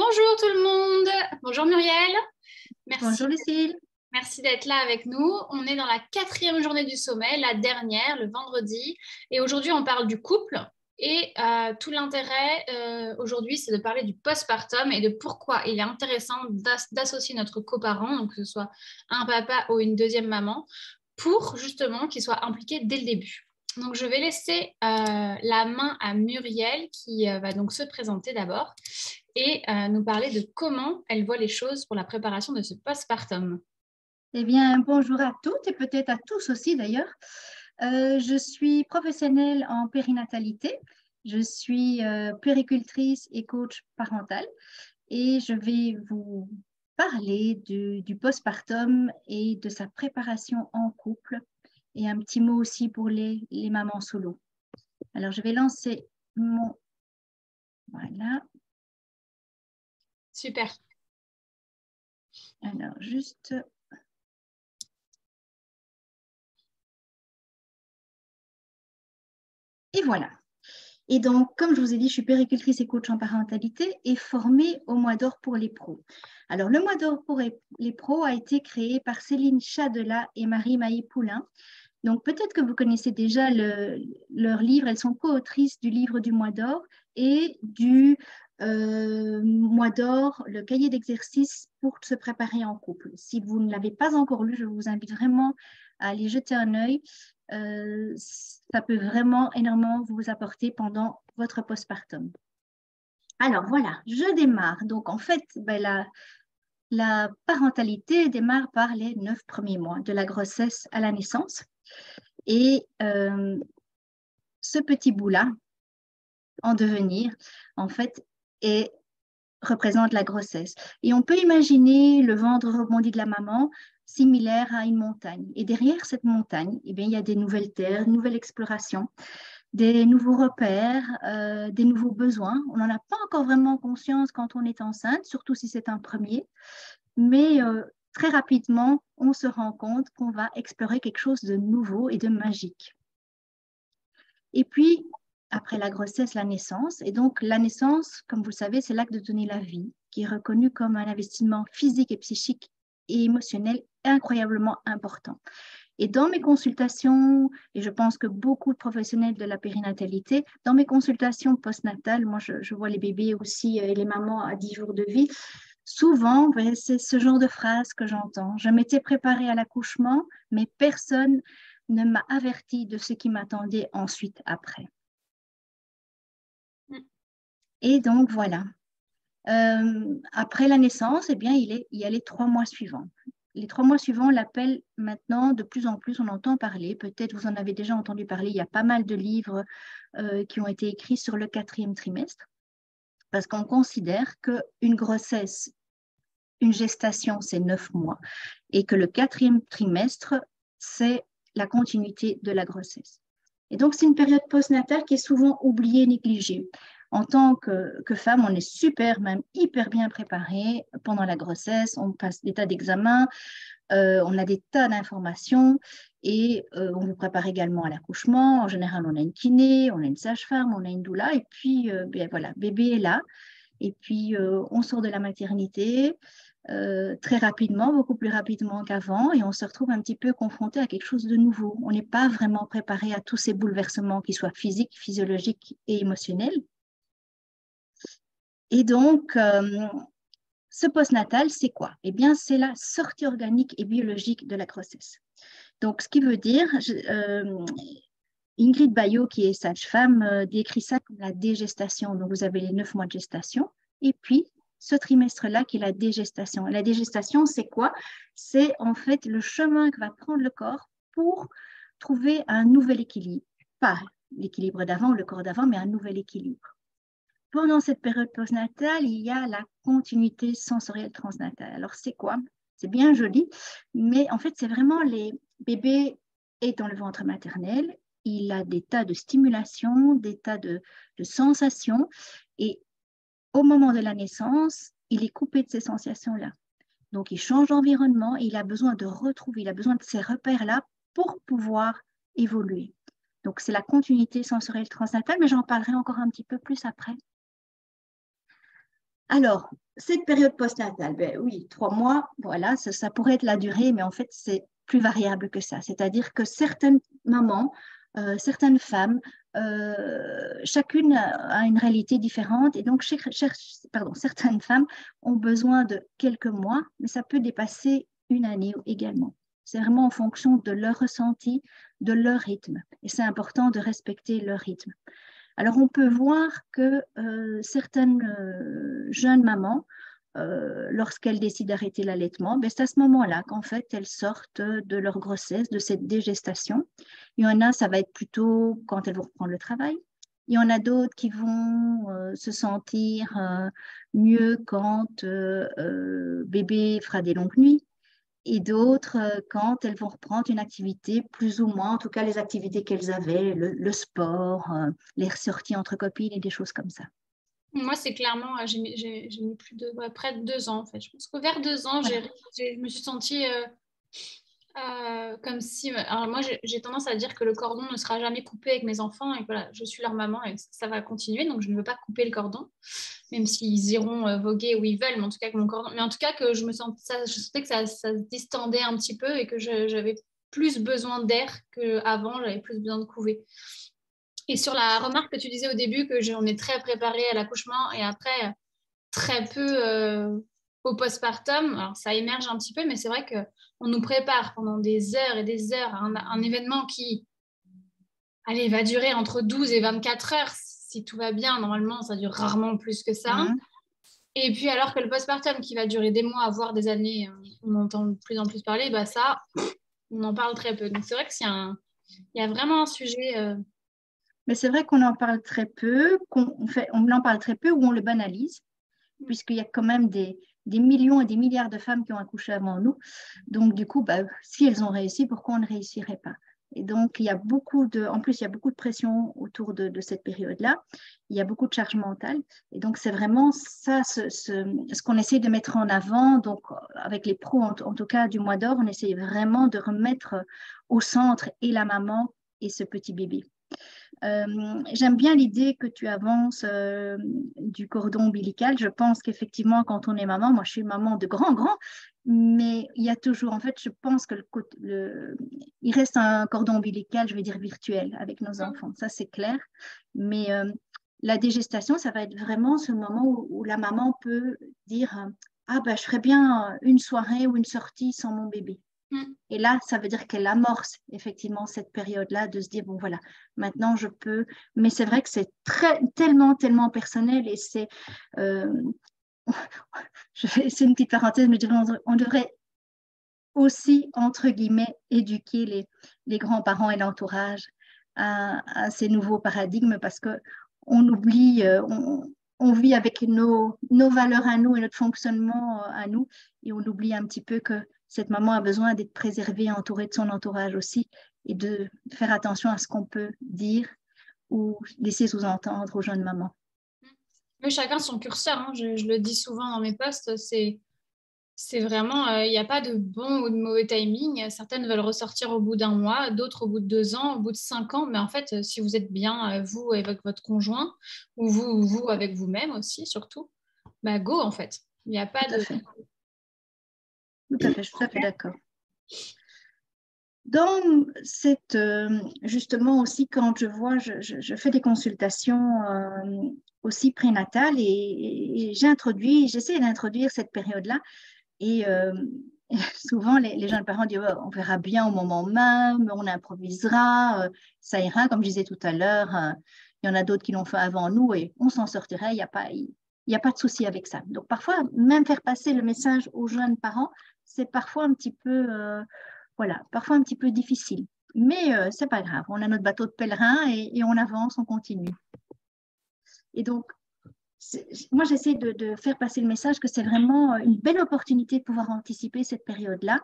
Bonjour tout le monde. Bonjour Muriel. Bonjour Lucille. Merci d'être là avec nous. On est dans la 4e journée du sommeil, la dernière, le vendredi. Et aujourd'hui, on parle du couple. Et tout l'intérêt aujourd'hui, c'est de parler du postpartum et de pourquoi il est intéressant d'associer notre coparent, donc que ce soit un papa ou une deuxième maman, pour justement qu'il soit impliqué dès le début. Donc, je vais laisser la main à Muriel qui va donc se présenter d'abord et nous parler de comment elle voit les choses pour la préparation de ce postpartum. Eh bien, bonjour à toutes et peut-être à tous aussi d'ailleurs. Je suis professionnelle en périnatalité. Je suis puéricultrice et coach parental et je vais vous parler du postpartum et de sa préparation en couple et un petit mot aussi pour les mamans solo. Alors, je vais lancer mon... Voilà. Super. Alors, juste... Et voilà. Et donc, comme je vous ai dit, je suis puéricultrice et coach en parentalité et formée au Mois d'Or pour les pros. Alors, le Mois d'Or pour les pros a été créé par Céline Chadela et Marie-Maï Poulain. Donc, peut-être que vous connaissez déjà leur livre. Elles sont co-autrices du livre du Mois d'Or et du Mois d'Or, le cahier d'exercice pour se préparer en couple. Si vous ne l'avez pas encore lu, je vous invite vraiment à aller jeter un œil. Ça peut vraiment énormément vous apporter pendant votre postpartum. Alors voilà, je démarre. Donc en fait, la parentalité démarre par les 9 premiers mois, de la grossesse à la naissance. Et ce petit bout-là, en devenir, en fait, représente la grossesse. Et on peut imaginer le ventre rebondi de la maman similaire à une montagne. Et derrière cette montagne, eh bien, il y a des nouvelles terres, une nouvelle exploration, des nouveaux repères, des nouveaux besoins. On n'en a pas encore vraiment conscience quand on est enceinte, surtout si c'est un premier. Mais très rapidement, on se rend compte qu'on va explorer quelque chose de nouveau et de magique. Et puis, après la grossesse, la naissance. Et donc, la naissance, comme vous le savez, c'est l'acte de donner la vie, qui est reconnu comme un investissement physique et psychique et émotionnel incroyablement important. Et dans mes consultations, et je pense que beaucoup de professionnels de la périnatalité, dans mes consultations postnatales, moi je vois les bébés aussi et les mamans à 10 jours de vie, souvent c'est ce genre de phrase que j'entends. Je m'étais préparée à l'accouchement, mais personne ne m'a averti de ce qui m'attendait ensuite après. Et donc voilà. Après la naissance, eh bien, il y a les 3 mois suivants. Les 3 mois suivants, on l'appelle maintenant de plus en plus, on entend parler, peut-être vous en avez déjà entendu parler, il y a pas mal de livres qui ont été écrits sur le 4e trimestre, parce qu'on considère qu'une grossesse, une gestation, c'est 9 mois, et que le 4e trimestre, c'est la continuité de la grossesse. Et donc, c'est une période postnatale qui est souvent oubliée, négligée. En tant que femme, on est super, même hyper bien préparée pendant la grossesse. On passe des tas d'examens, on a des tas d'informations et on vous prépare également à l'accouchement. En général, on a une kiné, on a une sage-femme, on a une doula et puis voilà, bébé est là. Et puis, on sort de la maternité très rapidement, beaucoup plus rapidement qu'avant, et on se retrouve un petit peu confronté à quelque chose de nouveau. On n'est pas vraiment préparé à tous ces bouleversements, qu'ils soient physiques, physiologiques et émotionnels. Et donc, ce postnatal, c'est quoi? Eh bien, c'est la sortie organique et biologique de la grossesse. Donc, ce qui veut dire, Ingrid Baillot, qui est sage-femme, décrit ça comme la dégestation. Donc, vous avez les 9 mois de gestation. Et puis, ce trimestre-là, qui est la dégestation. La dégestation, c'est quoi? C'est en fait le chemin que va prendre le corps pour trouver un nouvel équilibre. Pas l'équilibre d'avant, le corps d'avant, mais un nouvel équilibre. Pendant cette période postnatale, il y a la continuité sensorielle transnatale. Alors, c'est quoi? C'est bien joli, mais en fait, c'est vraiment les bébés est dans le ventre maternel. Il a des tas de stimulations, des tas de sensations. Et au moment de la naissance, il est coupé de ces sensations-là. Donc, il change d'environnement et il a besoin de retrouver, il a besoin de ces repères-là pour pouvoir évoluer. Donc, c'est la continuité sensorielle transnatale, mais j'en parlerai encore un petit peu plus après. Alors, cette période postnatale, ben oui, 3 mois, voilà, ça pourrait être la durée, mais en fait, c'est plus variable que ça. C'est-à-dire que certaines mamans, certaines femmes, chacune a une réalité différente et donc certaines femmes ont besoin de quelques mois, mais ça peut dépasser une année également. C'est vraiment en fonction de leur ressenti, de leur rythme. Et c'est important de respecter leur rythme. Alors, on peut voir que certaines jeunes mamans, lorsqu'elles décident d'arrêter l'allaitement, ben, c'est à ce moment-là qu'en fait, elles sortent de leur grossesse, de cette dégestation. Il y en a, ça va être plutôt quand elles vont reprendre le travail. Il y en a d'autres qui vont se sentir mieux quand bébé fera des longues nuits et d'autres quand elles vont reprendre une activité plus ou moins, en tout cas les activités qu'elles avaient, le sport, les sorties entre copines et des choses comme ça. Moi, c'est clairement, j'ai mis près de 2 ans en fait. Je pense que vers 2 ans, Voilà. je me suis sentie comme si. Alors moi, j'ai tendance à dire que le cordon ne sera jamais coupé avec mes enfants et que voilà, je suis leur maman et ça va continuer. Donc, je ne veux pas couper le cordon, même s'ils iront voguer où ils veulent, mais en tout cas que mon cordon. Mais en tout cas que je sentais que ça se distendait un petit peu et que j'avais plus besoin d'air qu'avant, j'avais plus besoin de couver. Et sur la remarque que tu disais au début, on est très préparé à l'accouchement et après très peu au postpartum, alors ça émerge un petit peu, mais c'est vrai qu'on nous prépare pendant des heures et des heures à un événement qui, allez, va durer entre 12 et 24 heures. Si tout va bien, normalement, ça dure rarement plus que ça. Et puis alors que le postpartum qui va durer des mois, voire des années, on entend de plus en plus parler, bah ça, on en parle très peu. Donc c'est vrai que il y a vraiment un sujet. Mais c'est vrai qu'on en parle très peu, on en parle très peu ou on le banalise, puisqu'il y a quand même des millions et des milliards de femmes qui ont accouché avant nous. Donc, du coup, bah, si elles ont réussi, pourquoi on ne réussirait pas? Et donc, en plus, il y a beaucoup de pression autour de cette période-là. Il y a beaucoup de charge mentale. Et donc, c'est vraiment ça, ce qu'on essaie de mettre en avant. Donc, avec les pros, en tout cas, du mois d'or, on essaie vraiment de remettre au centre et la maman et ce petit bébé. J'aime bien l'idée que tu avances du cordon ombilical. Je pense qu'effectivement, quand on est maman, moi je suis maman de grand, mais il y a toujours, en fait, je pense que il reste un cordon ombilical, je vais dire virtuel, avec nos enfants. Ça, c'est clair. Mais la dégestation, ça va être vraiment ce moment où la maman peut dire ah ben, je ferais bien une soirée ou une sortie sans mon bébé. Et là, ça veut dire qu'elle amorce effectivement cette période-là de se dire, bon voilà, maintenant je peux. Mais c'est vrai que c'est tellement personnel et c'est une petite parenthèse, mais on devrait aussi, entre guillemets, éduquer les grands-parents et l'entourage à ces nouveaux paradigmes parce qu'on oublie, on vit avec nos valeurs à nous et notre fonctionnement à nous et on oublie un petit peu que cette maman a besoin d'être préservée, entourée de son entourage aussi et de faire attention à ce qu'on peut dire ou laisser sous-entendre aux jeunes mamans. Mais chacun son curseur, hein. Je le dis souvent dans mes posts, c'est vraiment, il n'y a pas de bon ou de mauvais timing. Certaines veulent ressortir au bout d'un mois, d'autres au bout de 2 ans, au bout de 5 ans. Mais en fait, si vous êtes bien, vous avec votre conjoint, ou vous avec vous-même aussi, surtout, bah go en fait. Il n'y a pas Tout à de. fait. Tout à fait, je suis tout à fait d'accord. Dans justement aussi, quand je fais des consultations aussi prénatales et j'essaie d'introduire cette période-là. Et souvent, les jeunes parents disent oh, on verra bien au moment même, on improvisera, ça ira, comme je disais tout à l'heure. Il y en a d'autres qui l'ont fait avant nous et on s'en sortirait, il n'y a pas de souci avec ça. Donc, parfois, même faire passer le message aux jeunes parents, c'est parfois un petit peu. Voilà, parfois un petit peu difficile. Mais c'est pas grave, on a notre bateau de pèlerin et on avance, on continue. Et donc, moi, j'essaie de faire passer le message que c'est vraiment une belle opportunité de pouvoir anticiper cette période-là.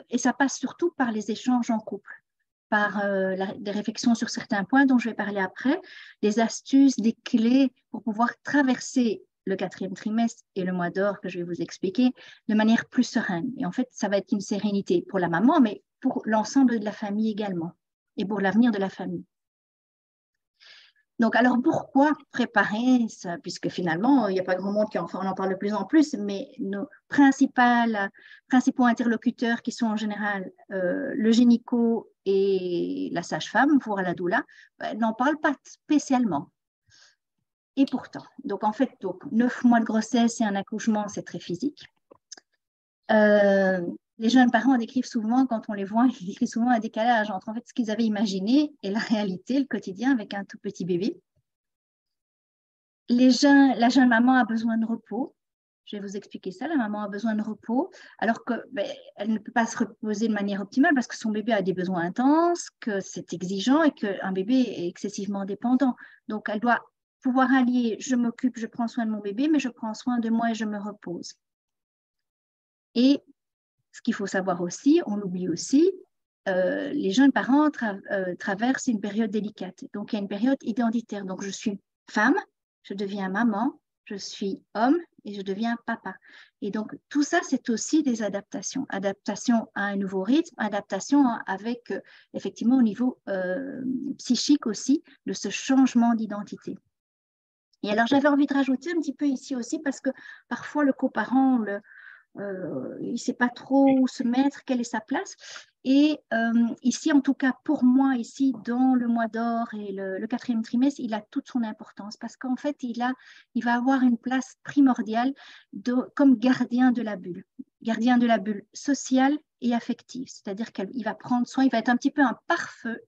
Et ça passe surtout par les échanges en couple, par des réflexions sur certains points dont je vais parler après, des astuces, des clés pour pouvoir traverser le 4e trimestre et le mois d'or que je vais vous expliquer de manière plus sereine. Et en fait, ça va être une sérénité pour la maman, mais pour l'ensemble de la famille également et pour l'avenir de la famille. Donc, alors pourquoi préparer ça? Puisque finalement, il n'y a pas grand monde qui on en parle de plus en plus, mais nos principaux interlocuteurs qui sont en général le gynéco et la sage-femme, voire la doula, n'en parlent pas spécialement. Et pourtant, donc en fait, 9 mois de grossesse et un accouchement, c'est très physique. Les jeunes parents décrivent souvent, quand on les voit, ils décrivent souvent un décalage entre en fait ce qu'ils avaient imaginé et la réalité, le quotidien avec un tout petit bébé. La jeune maman a besoin de repos. Je vais vous expliquer ça. La maman a besoin de repos, alors que elle ne peut pas se reposer de manière optimale parce que son bébé a des besoins intenses, que c'est exigeant et qu'un bébé est excessivement dépendant. Donc, elle doit pouvoir allier, je m'occupe, je prends soin de mon bébé, mais je prends soin de moi et je me repose. Et ce qu'il faut savoir aussi, on l'oublie aussi, les jeunes parents traversent une période délicate. Donc, il y a une période identitaire. Donc, je suis femme, je deviens maman, je suis homme et je deviens papa. Et donc, tout ça, c'est aussi des adaptations. Adaptation à un nouveau rythme, adaptation avec, effectivement, au niveau psychique aussi, de ce changement d'identité. Et alors, j'avais envie de rajouter un petit peu ici aussi, parce que parfois, le coparent, il ne sait pas trop où se mettre, quelle est sa place. Et ici, en tout cas, pour moi, ici, dans le mois d'or et le 4e trimestre, il a toute son importance parce qu'en fait, il va avoir une place primordiale comme gardien de la bulle sociale et affective. C'est-à-dire qu'il va prendre soin, il va être un petit peu un pare-feu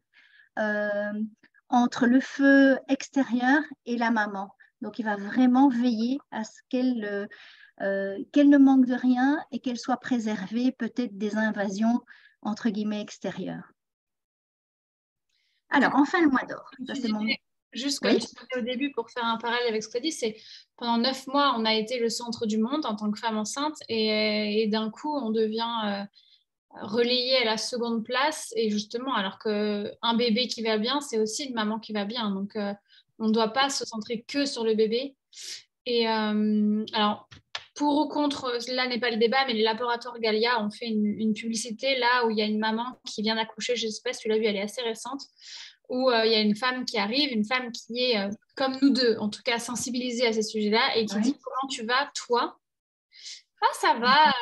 entre le feu extérieur et la maman. Donc, il va vraiment veiller à ce qu'elle ne manque de rien et qu'elle soit préservée peut-être des invasions entre guillemets extérieures. Alors, enfin, le mois d'or. Juste comme oui. tu disais au début, pour faire un parallèle avec ce que tu as dit, c'est pendant 9 mois, on a été le centre du monde en tant que femme enceinte et d'un coup, on devient relayé à la seconde place. Et justement, alors qu'un bébé qui va bien, c'est aussi une maman qui va bien. Donc, on ne doit pas se centrer que sur le bébé. Et alors, pour ou contre, là n'est pas le débat, mais les laboratoires Galia ont fait une publicité là où il y a une maman qui vient d'accoucher, je ne sais pas si tu l'as vue, elle est assez récente, où il y a une femme qui arrive, une femme qui est, comme nous deux, en tout cas sensibilisée à ces sujets-là, et qui dit comment tu vas, toi? Ah, ça va,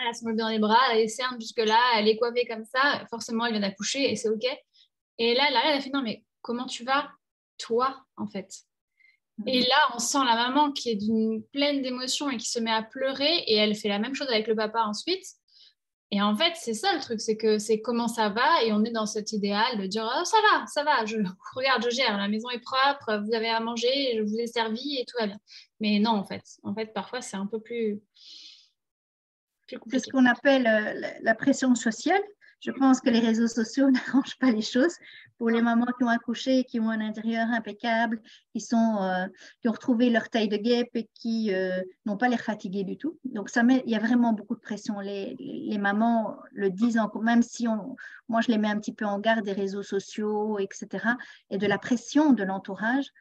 elle se met dans les bras, elle est cerne jusque-là, elle est coiffée comme ça, forcément, elle vient d'accoucher et c'est OK. Et là, elle a fait non, mais comment tu vas, toi, en fait? Et là, on sent la maman qui est pleine d'émotions et qui se met à pleurer et elle fait la même chose avec le papa ensuite. Et en fait, c'est ça le truc, c'est que c'est comment ça va et on est dans cet idéal de dire oh, ça va, regarde, je gère, la maison est propre, vous avez à manger, je vous ai servi et tout va bien. Mais non, en fait parfois, c'est un peu plus compliqué. C'est ce qu'on appelle la pression sociale. Je pense que les réseaux sociaux n'arrangent pas les choses pour les mamans qui ont accouché, qui ont un intérieur impeccable, qui ont retrouvé leur taille de guêpe et qui n'ont pas l'air fatiguées du tout. Donc, il y a vraiment beaucoup de pression. Les mamans le disent encore, même si moi, je les mets un petit peu en garde des réseaux sociaux, etc., et de la pression de l'entourage.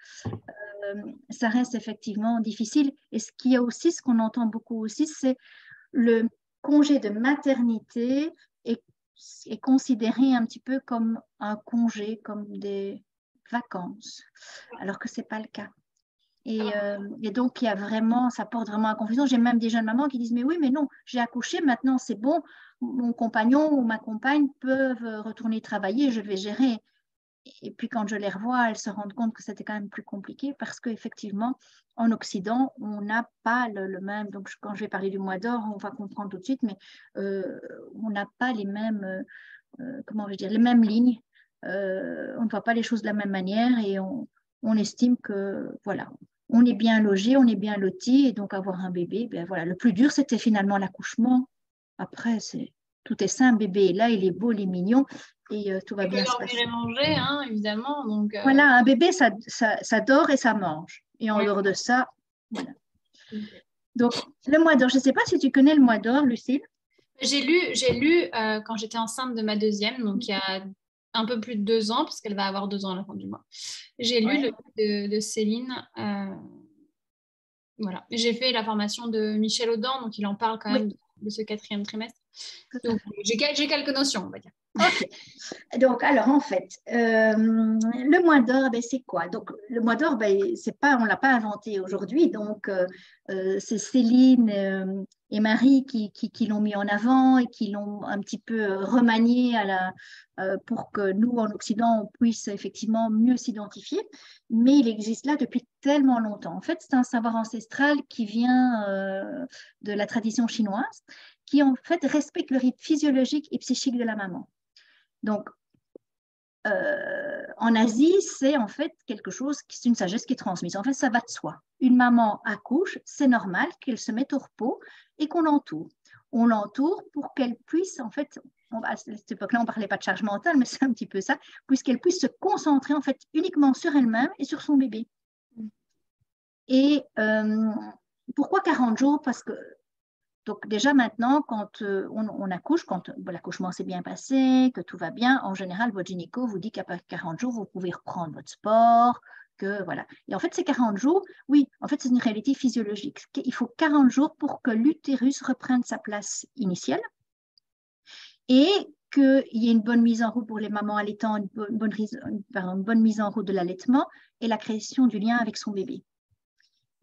Ça reste effectivement difficile. Et ce qu'il y a aussi, ce qu'on entend beaucoup aussi, c'est le congé de maternité est considéré un petit peu comme un congé, comme des vacances, alors que ce n'est pas le cas. Et donc, ça porte vraiment à confusion. J'ai même des jeunes mamans qui disent, mais oui, mais non, j'ai accouché, maintenant c'est bon, mon compagnon ou ma compagne peuvent retourner travailler, je vais gérer. Et puis quand je les revois, elles se rendent compte que c'était quand même plus compliqué parce qu'effectivement, en Occident, on n'a pas le même. Donc quand je vais parler du mois d'or, on va comprendre tout de suite, mais on n'a pas les mêmes, les mêmes lignes. On ne voit pas les choses de la même manière et on estime que voilà, on est bien logé, on est bien loti et donc avoir un bébé, ben voilà, le plus dur c'était finalement l'accouchement. Après, tout est simple, bébé est là, il est beau, il est mignon et tout va bien se passer. Et manger, hein, évidemment. Donc, voilà, un bébé, ça dort et ça mange. Et en dehors de ça, voilà. Donc, le mois d'or, je ne sais pas si tu connais le mois d'or, Lucille. J'ai lu quand j'étais enceinte de ma deuxième, donc il y a un peu plus de 2 ans, parce qu'elle va avoir 2 ans à la fin du mois. J'ai lu le livre de Céline. Voilà. J'ai fait la formation de Michel Audin, donc il en parle quand même de ce 4e trimestre. Donc j'ai quelques notions, on va dire. Ok. Donc, alors, en fait, le mois d'or, ben, c'est quoi? Donc, le mois d'or, ben, c'est pas, on ne l'a pas inventé aujourd'hui. Donc, c'est Céline et Marie qui l'ont mis en avant et qui l'ont un petit peu remanié pour que nous, en Occident, on puisse effectivement mieux s'identifier. Mais il existe là depuis tellement longtemps. En fait, c'est un savoir ancestral qui vient de la tradition chinoise, qui en fait respecte le rythme physiologique et psychique de la maman. Donc, en Asie, c'est en fait quelque chose, c'est une sagesse qui est transmise. En fait, ça va de soi. Une maman accouche, c'est normal qu'elle se mette au repos et qu'on l'entoure. On l'entoure pour qu'elle puisse, en fait, à cette époque-là, on ne parlait pas de charge mentale, mais c'est un petit peu ça, puisqu'elle puisse se concentrer en fait uniquement sur elle-même et sur son bébé. Et pourquoi 40 jours? Parce que donc déjà maintenant, quand on accouche, quand l'accouchement s'est bien passé, que tout va bien, en général, votre gynéco vous dit qu'après 40 jours, vous pouvez reprendre votre sport, que voilà. Et en fait, ces 40 jours, oui, en fait, c'est une réalité physiologique. Il faut 40 jours pour que l'utérus reprenne sa place initiale et qu'il y ait une bonne mise en route pour les mamans allaitantes, une bonne mise en route de l'allaitement et la création du lien avec son bébé.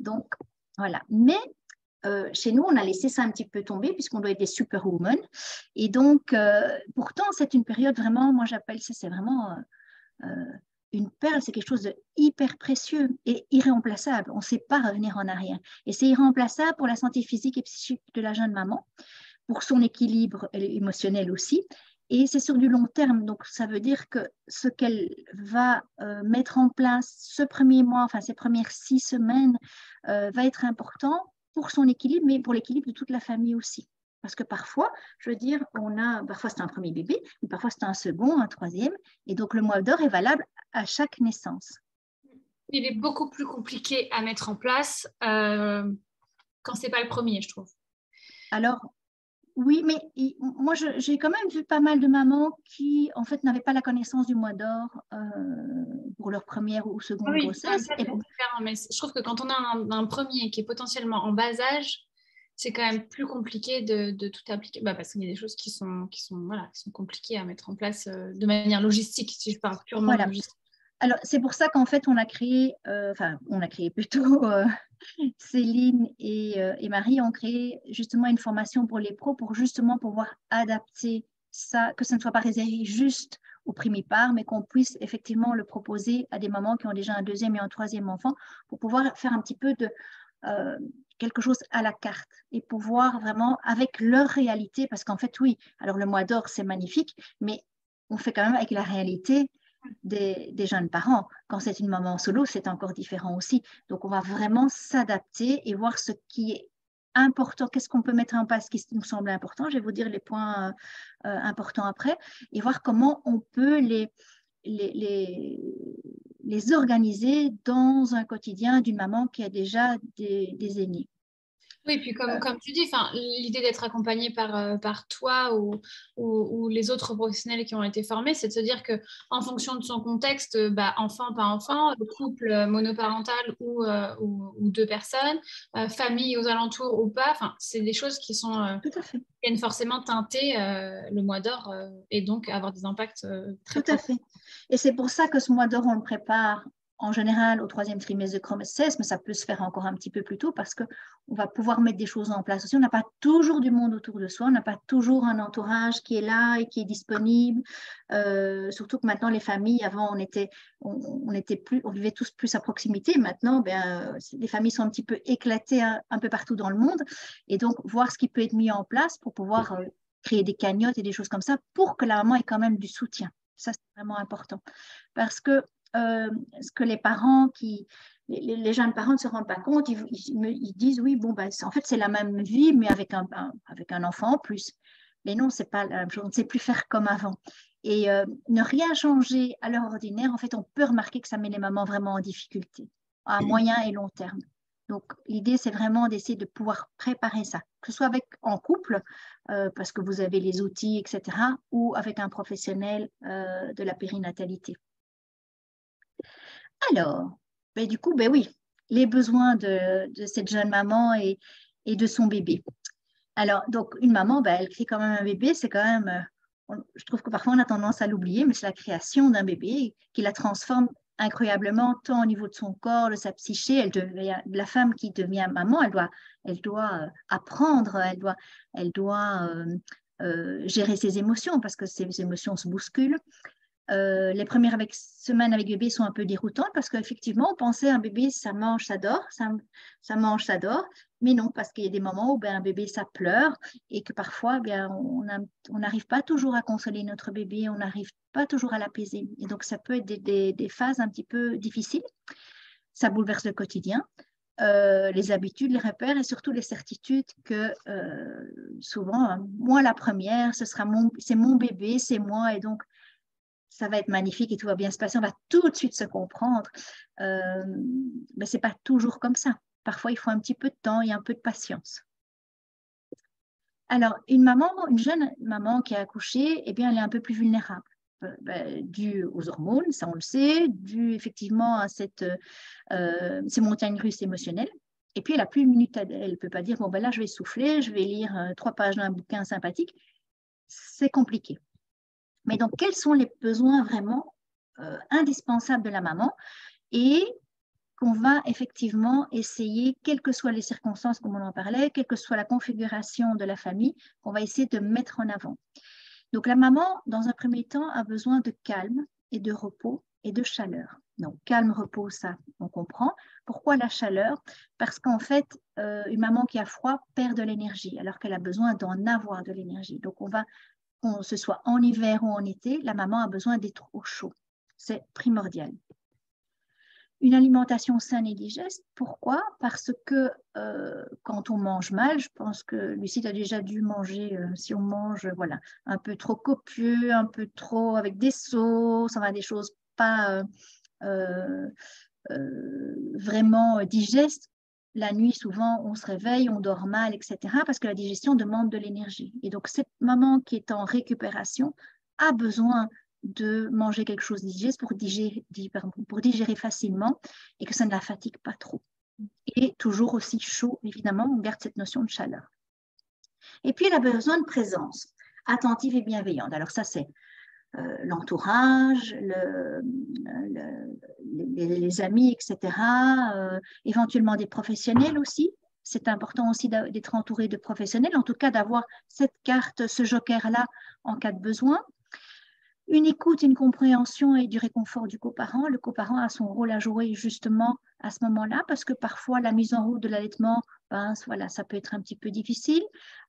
Donc, voilà. Mais chez nous, on a laissé ça un petit peu tomber puisqu'on doit être des superwomen. Et donc, pourtant, c'est une période vraiment, moi j'appelle ça, c'est vraiment une perle, c'est quelque chose de hyper précieux et irremplaçable. On ne sait pas revenir en arrière. Et c'est irremplaçable pour la santé physique et psychique de la jeune maman, pour son équilibre émotionnel aussi. Et c'est sur du long terme. Donc, ça veut dire que ce qu'elle va mettre en place ce premier mois, enfin ces premières 6 semaines, va être important pour son équilibre, mais pour l'équilibre de toute la famille aussi. Parce que parfois, je veux dire, parfois c'est un premier bébé, mais parfois c'est un second, un troisième. Et donc, le mois d'or est valable à chaque naissance. Il est beaucoup plus compliqué à mettre en place quand c'est pas le premier, je trouve. Alors, oui, mais moi, j'ai quand même vu pas mal de mamans qui, en fait, n'avaient pas la connaissance du mois d'or pour leur première ou seconde grossesse. Ça, c'est différent, mais je trouve que quand on a un premier qui est potentiellement en bas âge, c'est quand même plus compliqué de tout appliquer, parce qu'il y a des choses qui sont compliquées à mettre en place de manière logistique, si je parle purement de logistique. Alors, c'est pour ça qu'en fait, on a créé plutôt, Céline et Marie ont créé justement une formation pour les pros pour justement pouvoir adapter ça, que ça ne soit pas réservé juste aux primipares, mais qu'on puisse effectivement le proposer à des mamans qui ont déjà un deuxième et un troisième enfant pour pouvoir faire un petit peu de quelque chose à la carte et pouvoir vraiment avec leur réalité, parce qu'en fait, oui, alors le mois d'or, c'est magnifique, mais on fait quand même avec la réalité des jeunes parents. Quand c'est une maman solo, c'est encore différent aussi. Donc, on va vraiment s'adapter et voir ce qui est important, qu'est-ce qu'on peut mettre en place, qui nous semble important. Je vais vous dire les points importants après et voir comment on peut les organiser dans un quotidien d'une maman qui a déjà des aînés. Oui, puis comme tu dis, l'idée d'être accompagné par toi ou les autres professionnels qui ont été formés, c'est de se dire qu'en fonction de son contexte, enfant, pas enfant, couple monoparental ou 2 personnes, famille aux alentours ou pas, c'est des choses qui sont Tout à fait. viennent forcément teinter le mois d'or et donc avoir des impacts très Tout à fait. Et c'est pour ça que ce mois d'or, on le prépare en général au 3e trimestre de grossesse, mais ça peut se faire encore un petit peu plus tôt parce qu'on va pouvoir mettre des choses en place aussi. On n'a pas toujours du monde autour de soi, on n'a pas toujours un entourage qui est là et qui est disponible. Surtout que maintenant, les familles, avant, on vivait tous plus à proximité. Maintenant, les familles sont un petit peu éclatées un peu partout dans le monde. Et donc, voir ce qui peut être mis en place pour pouvoir créer des cagnottes et des choses comme ça pour que la maman ait quand même du soutien. Ça, c'est vraiment important. Parce que ce que les parents, les jeunes parents ne se rendent pas compte, ils disent oui, en fait, c'est la même vie, mais avec un enfant en plus. Mais non, c'est pas la même chose. On ne sait plus faire comme avant. Et ne rien changer à leur ordinaire, en fait, on peut remarquer que ça met les mamans vraiment en difficulté, à moyen et long terme. Donc, l'idée, c'est vraiment d'essayer de pouvoir préparer ça, que ce soit en couple, parce que vous avez les outils, etc., ou avec un professionnel de la périnatalité. Alors, du coup, oui, les besoins de cette jeune maman et de son bébé. Alors, donc, une maman, elle crée quand même un bébé, c'est quand même, je trouve que parfois on a tendance à l'oublier, mais c'est la création d'un bébé qui la transforme incroyablement, tant au niveau de son corps, de sa psyché. La femme qui devient maman, elle doit apprendre, elle doit gérer ses émotions parce que ses émotions se bousculent. Les premières semaines avec bébé sont un peu déroutantes parce qu'effectivement, on pensait un bébé, ça mange, ça dort, ça mange, ça dort. Mais non, parce qu'il y a des moments où un bébé, ça pleure et que parfois, on n'arrive pas toujours à consoler notre bébé, on n'arrive pas toujours à l'apaiser. Et donc, ça peut être des phases un petit peu difficiles. Ça bouleverse le quotidien. Les habitudes, les repères et surtout les certitudes que souvent, moi la première, c'est mon bébé, c'est moi et donc ça va être magnifique et tout va bien se passer, on va tout de suite se comprendre. Mais ce n'est pas toujours comme ça. Parfois, il faut un petit peu de temps et un peu de patience. Alors, une jeune maman qui a accouché, eh bien, elle est un peu plus vulnérable. Dû aux hormones, ça on le sait, dû effectivement à ces montagnes russes émotionnelles. Et puis, elle n'a plus une minute, elle ne peut pas dire, bon, ben là, je vais souffler, je vais lire 3 pages d'un bouquin sympathique. C'est compliqué. Mais donc, quels sont les besoins vraiment indispensables de la maman et qu'on va effectivement essayer, quelles que soient les circonstances, comme on en parlait, quelle que soit la configuration de la famille, qu'on va essayer de mettre en avant. Donc, la maman, dans un premier temps, a besoin de calme et de repos et de chaleur. Donc, calme, repos, ça, on comprend. Pourquoi la chaleur? Parce qu'en fait, une maman qui a froid perd de l'énergie, alors qu'elle a besoin d'en avoir de l'énergie. Donc, qu'on ce soit en hiver ou en été, la maman a besoin d'être au chaud. C'est primordial. Une alimentation saine et digeste, pourquoi? Parce que quand on mange mal, je pense que Lucie a déjà dû manger, si on mange voilà, un peu trop copieux, un peu trop avec des sauces, ça va des choses pas vraiment digestes. La nuit, souvent, on se réveille, on dort mal, etc. parce que la digestion demande de l'énergie. Et donc, cette maman qui est en récupération a besoin de manger quelque chose de digeste pour digérer facilement et que ça ne la fatigue pas trop. Et toujours aussi chaud, évidemment, on garde cette notion de chaleur. Et puis, elle a besoin de présence, attentive et bienveillante. Alors ça, c'est l'entourage, les amis, etc. Éventuellement des professionnels aussi. C'est important aussi d'être entouré de professionnels, en tout cas d'avoir cette carte, ce joker-là en cas de besoin. Une écoute, une compréhension et du réconfort du coparent. Le coparent a son rôle à jouer justement à ce moment-là parce que parfois la mise en route de l'allaitement, voilà, ça peut être un petit peu difficile.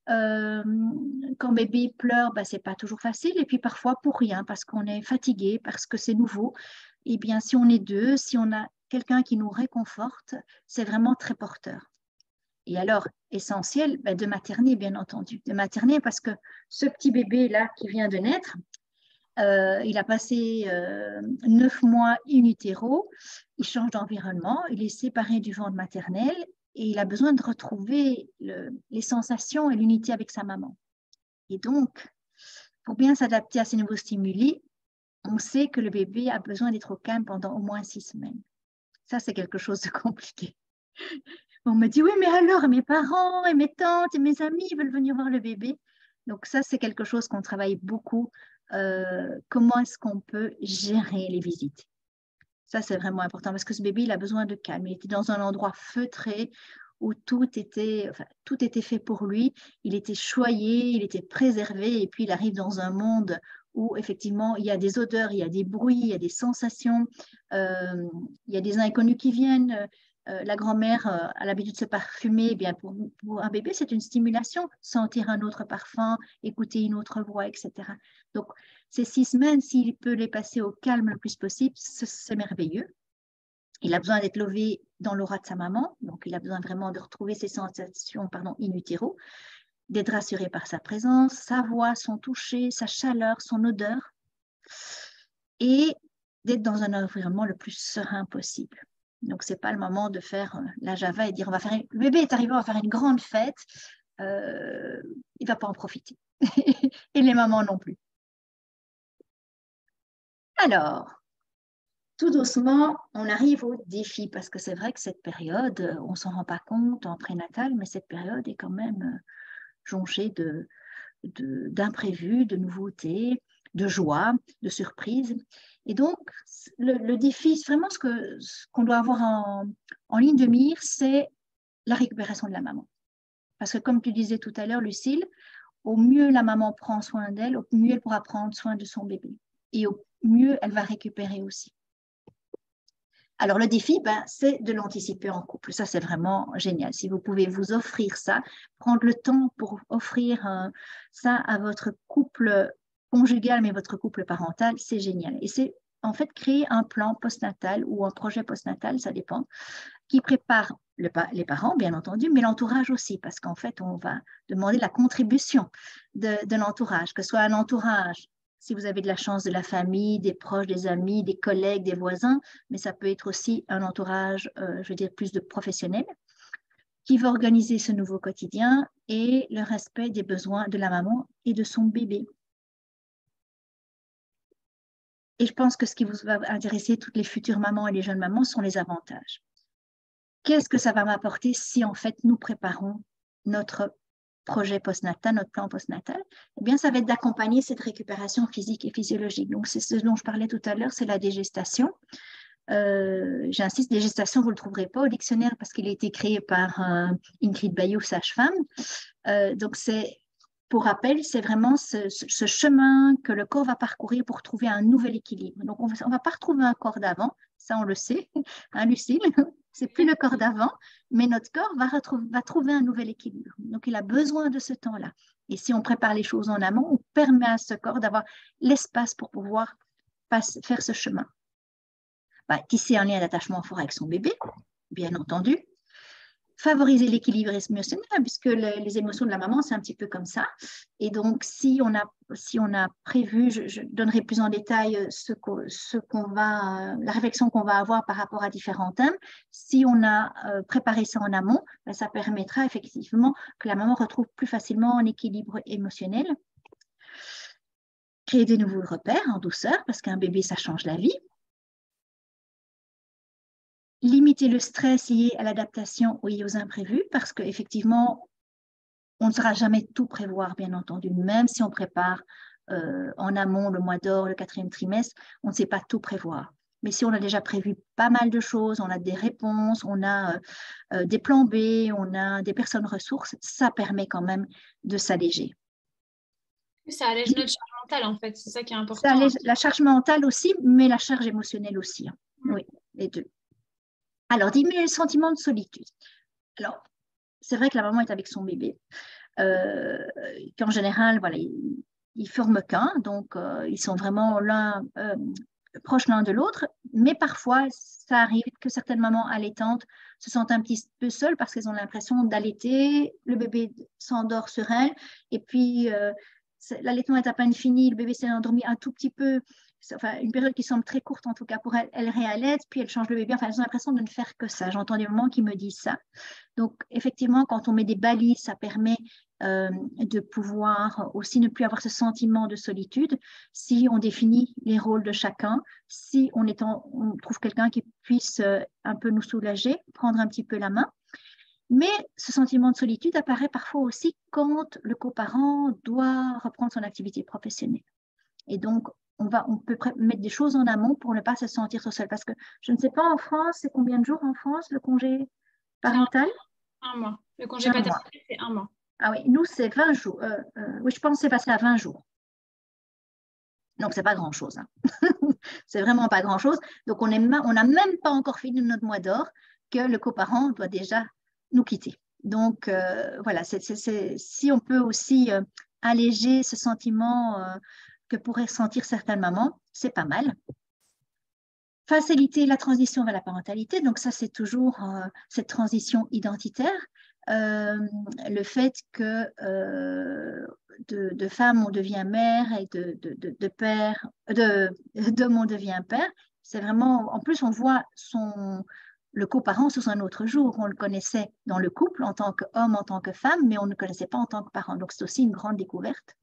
Quand bébé pleure, c'est pas toujours facile et puis parfois pour rien parce qu'on est fatigué, parce que c'est nouveau. Eh bien, si on est deux, si on a quelqu'un qui nous réconforte, c'est vraiment très porteur. Et alors, essentiel, de materner, bien entendu. De materner parce que ce petit bébé-là qui vient de naître, il a passé 9 mois in utero, il change d'environnement, il est séparé du ventre maternel et il a besoin de retrouver les sensations et l'unité avec sa maman. Et donc, pour bien s'adapter à ces nouveaux stimuli, on sait que le bébé a besoin d'être au calme pendant au moins 6 semaines. Ça, c'est quelque chose de compliqué. On me dit, oui, mais alors, mes parents et mes tantes et mes amis veulent venir voir le bébé. Donc ça, c'est quelque chose qu'on travaille beaucoup. Comment est-ce qu'on peut gérer les visites? Ça, c'est vraiment important parce que ce bébé, il a besoin de calme. Il était dans un endroit feutré où tout était fait pour lui. Il était choyé, il était préservé et puis il arrive dans un monde où effectivement, il y a des odeurs, il y a des bruits, il y a des sensations, il y a des inconnus qui viennent. La grand-mère a l'habitude de se parfumer. Eh bien, pour un bébé, c'est une stimulation. Sentir un autre parfum, écouter une autre voix, etc. Donc, ces 6 semaines, s'il peut les passer au calme le plus possible, c'est merveilleux. Il a besoin d'être levé dans l'aura de sa maman. Donc, il a besoin vraiment de retrouver ses sensations in utero, d'être rassuré par sa présence, sa voix, son toucher, sa chaleur, son odeur et d'être dans un environnement le plus serein possible. Donc, ce n'est pas le moment de faire la java et dire le bébé est arrivé, on va faire une grande fête. Il ne va pas en profiter. Et les mamans non plus. Alors, tout doucement, on arrive au défi parce que c'est vrai que cette période, on ne s'en rend pas compte en prénatal, mais cette période est quand même jonchée d'imprévus, de nouveautés, de joie, de surprises. Et donc, le défi, vraiment ce qu'on doit avoir en ligne de mire, c'est la récupération de la maman. Parce que comme tu disais tout à l'heure, Lucille, au mieux la maman prend soin d'elle, au mieux elle pourra prendre soin de son bébé. Et au mieux, elle va récupérer aussi. Alors, le défi, c'est de l'anticiper en couple. Ça, c'est vraiment génial. Si vous pouvez vous offrir ça, prendre le temps pour offrir ça à votre couple conjugal, mais votre couple parental, c'est génial. Et c'est en fait créer un plan postnatal ou un projet postnatal, ça dépend, qui prépare les parents, bien entendu, mais l'entourage aussi, parce qu'en fait, on va demander la contribution de l'entourage, que ce soit un entourage, si vous avez de la chance, de la famille, des proches, des amis, des collègues, des voisins, mais ça peut être aussi un entourage, je veux dire, plus de professionnels, qui va organiser ce nouveau quotidien et le respect des besoins de la maman et de son bébé. Et je pense que ce qui vous va intéresser toutes les futures mamans et les jeunes mamans sont les avantages. Qu'est-ce que ça va m'apporter si en fait nous préparons notre projet postnatal, notre plan postnatal? Eh bien, ça va être d'accompagner cette récupération physique et physiologique. Donc, c'est ce dont je parlais tout à l'heure, c'est la dégestation. J'insiste, dégestation, vous ne le trouverez pas au dictionnaire parce qu'il a été créé par Ingrid Bayou, sage-femme. Donc, pour rappel, c'est vraiment ce chemin que le corps va parcourir pour trouver un nouvel équilibre. Donc, on ne va pas retrouver un corps d'avant, ça on le sait, hein, Lucille, c'est plus le corps d'avant, mais notre corps va trouver un nouvel équilibre. Donc, il a besoin de ce temps-là. Et si on prépare les choses en amont, on permet à ce corps d'avoir l'espace pour pouvoir faire ce chemin. Tisser un lien d'attachement fort avec son bébé, bien entendu. Favoriser l'équilibre émotionnel, puisque les émotions de la maman, c'est un petit peu comme ça. Et donc, si on a prévu, je donnerai plus en détail la réflexion qu'on va avoir par rapport à différents thèmes. Si on a préparé ça en amont, ça permettra effectivement que la maman retrouve plus facilement un équilibre émotionnel. Créer de nouveaux repères en douceur, parce qu'un bébé, ça change la vie. Limiter le stress lié à l'adaptation et aux imprévus, parce qu'effectivement, on ne saura jamais tout prévoir, bien entendu. Même si on prépare en amont le mois d'or, le 4e trimestre, on ne sait pas tout prévoir. Mais si on a déjà prévu pas mal de choses, on a des réponses, on a des plans B, on a des personnes ressources, ça permet quand même de s'alléger. Ça allège notre charge mentale, en fait. C'est ça qui est important. Ça allège la charge mentale aussi, mais la charge émotionnelle aussi. Hein. Oui, les deux. Alors, diminuer le sentiment de solitude. Alors, c'est vrai que la maman est avec son bébé, qu'en général, voilà, ils ne forment qu'un, donc ils sont vraiment proches l'un de l'autre, mais parfois, ça arrive que certaines mamans allaitantes se sentent un petit peu seules parce qu'elles ont l'impression d'allaiter, le bébé s'endort sur elle, et puis l'allaitement est à peine fini, le bébé s'est endormi un tout petit peu, enfin, une période qui semble très courte en tout cas pour elle, elle réallaite, puis elle change le bébé, enfin elles ont l'impression de ne faire que ça. J'entends des mamans qui me disent ça. Donc effectivement, quand on met des balises, ça permet de pouvoir aussi ne plus avoir ce sentiment de solitude. Si on définit les rôles de chacun, si on trouve quelqu'un qui puisse un peu nous soulager, prendre un petit peu la main. Mais ce sentiment de solitude apparaît parfois aussi quand le coparent doit reprendre son activité professionnelle. Et donc, on peut mettre des choses en amont pour ne pas se sentir tout seul. Parce que je ne sais pas en France, c'est combien de jours en France le congé parental? Un mois. Le congé paternité, c'est 1 mois. Ah oui, nous, c'est 20 jours. Oui, je pense que c'est passé à 20 jours. Donc, ce n'est pas grand-chose. Hein. C'est vraiment pas grand-chose. Donc, on n'a même pas encore fini notre mois d'or que le coparent doit déjà nous quitter. Donc, voilà, si on peut aussi alléger ce sentiment que pourraient sentir certaines mamans, c'est pas mal. Faciliter la transition vers la parentalité, donc ça, c'est toujours cette transition identitaire. Le fait que de femme, on devient mère et de père, d'homme, on devient père. C'est vraiment, en plus, on voit le coparent sous un autre jour. On le connaissait dans le couple en tant qu'homme, en tant que femme, mais on ne le connaissait pas en tant que parent. Donc, c'est aussi une grande découverte.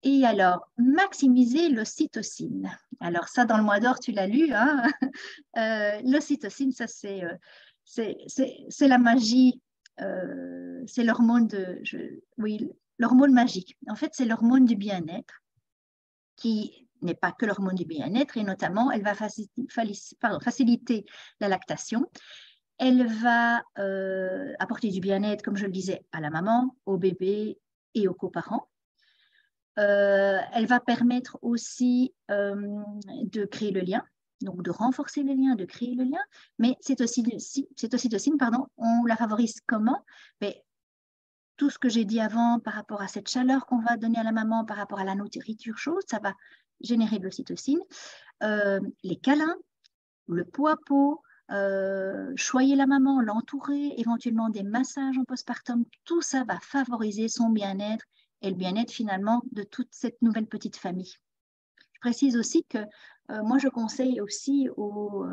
Et alors, maximiser l'ocytocine. Alors ça, dans le mois d'or, tu l'as lu. Hein. L'ocytocine, ça, c'est la magie, c'est l'hormone l'hormone magique. En fait, c'est l'hormone du bien-être qui n'est pas que l'hormone du bien-être et notamment, elle va faciliter la lactation. Elle va apporter du bien-être, comme je le disais, à la maman, au bébé et aux coparents. Elle va permettre aussi de créer le lien, donc de renforcer le lien, de créer le lien, mais cette ocytocine, pardon, on la favorise comment? Mais tout ce que j'ai dit avant par rapport à cette chaleur qu'on va donner à la maman, par rapport à la nourriture chaude, ça va générer de l'ocytocine. Les câlins, le pot à pot, choyer la maman, l'entourer, éventuellement des massages en postpartum, tout ça va favoriser son bien-être et le bien-être finalement de toute cette nouvelle petite famille. Je précise aussi que moi je conseille aussi aux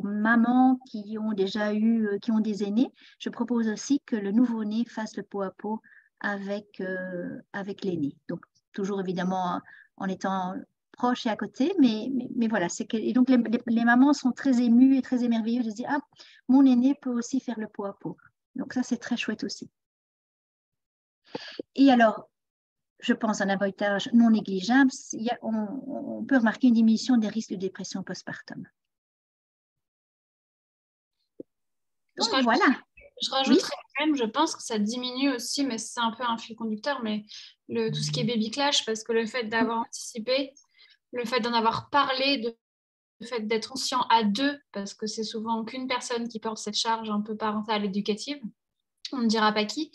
mamans qui ont déjà eu, qui ont des aînés, je propose aussi que le nouveau-né fasse le pot à pot avec l'aîné. Donc toujours évidemment en étant proche et à côté, mais voilà. Et donc les mamans sont très émues et très émerveillées de se dire, ah, mon aîné peut aussi faire le pot à pot. Donc ça, c'est très chouette aussi. Et alors, je pense un avortage non négligeable, on peut remarquer une diminution des risques de dépression postpartum. Donc voilà. Je rajouterais quand même, je pense que ça diminue aussi, mais c'est un peu un fil conducteur, mais tout ce qui est baby clash, parce que le fait d'avoir anticipé, le fait d'en avoir parlé, le fait d'être conscient à deux, parce que c'est souvent qu'une personne qui porte cette charge un peu parentale éducative, on ne dira pas qui,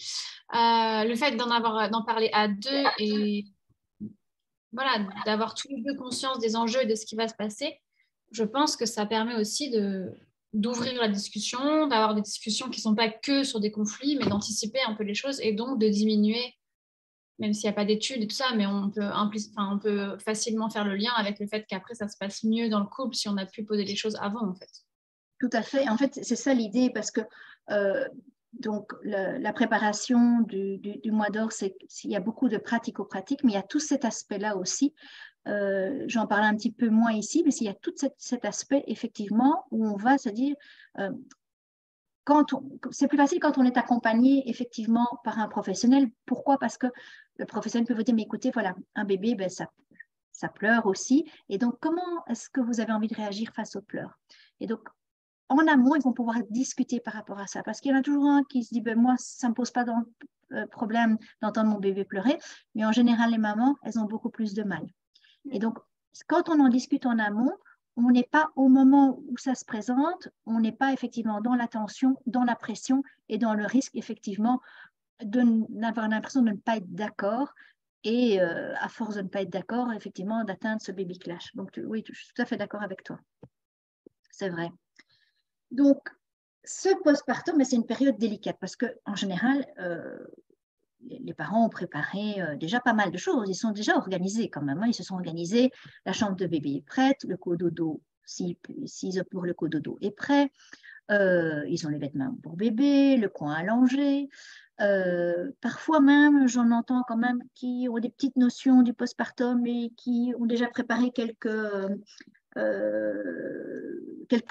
le fait d'en parler à deux et voilà, d'avoir tous les deux conscience des enjeux et de ce qui va se passer, je pense que ça permet aussi d'ouvrir la discussion, d'avoir des discussions qui ne sont pas que sur des conflits, mais d'anticiper un peu les choses et donc de diminuer, même s'il n'y a pas d'études et tout ça, mais on peut facilement faire le lien avec le fait qu'après, ça se passe mieux dans le couple si on a pu poser les choses avant, en fait. Tout à fait. En fait, c'est ça l'idée, parce que donc la préparation du mois d'or, il y a beaucoup de pratico-pratique, mais il y a tout cet aspect-là aussi. J'en parle un petit peu moins ici, mais il y a tout cet aspect, effectivement, où on va se dire, c'est plus facile quand on est accompagné, effectivement, par un professionnel. Pourquoi? Parce que le professionnel peut vous dire, mais écoutez, voilà, un bébé, ben, ça pleure aussi. Et donc, comment est-ce que vous avez envie de réagir face aux pleurs? Et donc, en amont, ils vont pouvoir discuter par rapport à ça. Parce qu'il y en a toujours un qui se dit, ben, moi, ça ne me pose pas de problème d'entendre mon bébé pleurer. Mais en général, les mamans, elles ont beaucoup plus de mal. Et donc, quand on en discute en amont, on n'est pas au moment où ça se présente, on n'est pas effectivement dans la tension, dans la pression et dans le risque, effectivement, d'avoir l'impression de ne pas être d'accord et, à force de ne pas être d'accord, effectivement, d'atteindre ce baby clash. Donc, oui, je suis tout à fait d'accord avec toi. C'est vrai. Donc, ce postpartum, c'est une période délicate parce qu'en général, les parents ont préparé déjà pas mal de choses. Ils sont déjà organisés quand même. Hein. Ils se sont organisés. La chambre de bébé est prête, le cododo, s'ils pour le cododo est prêt. Ils ont les vêtements pour bébé, le coin allongé. Parfois même, j'en entends quand même qui ont des petites notions du postpartum et qui ont déjà préparé quelques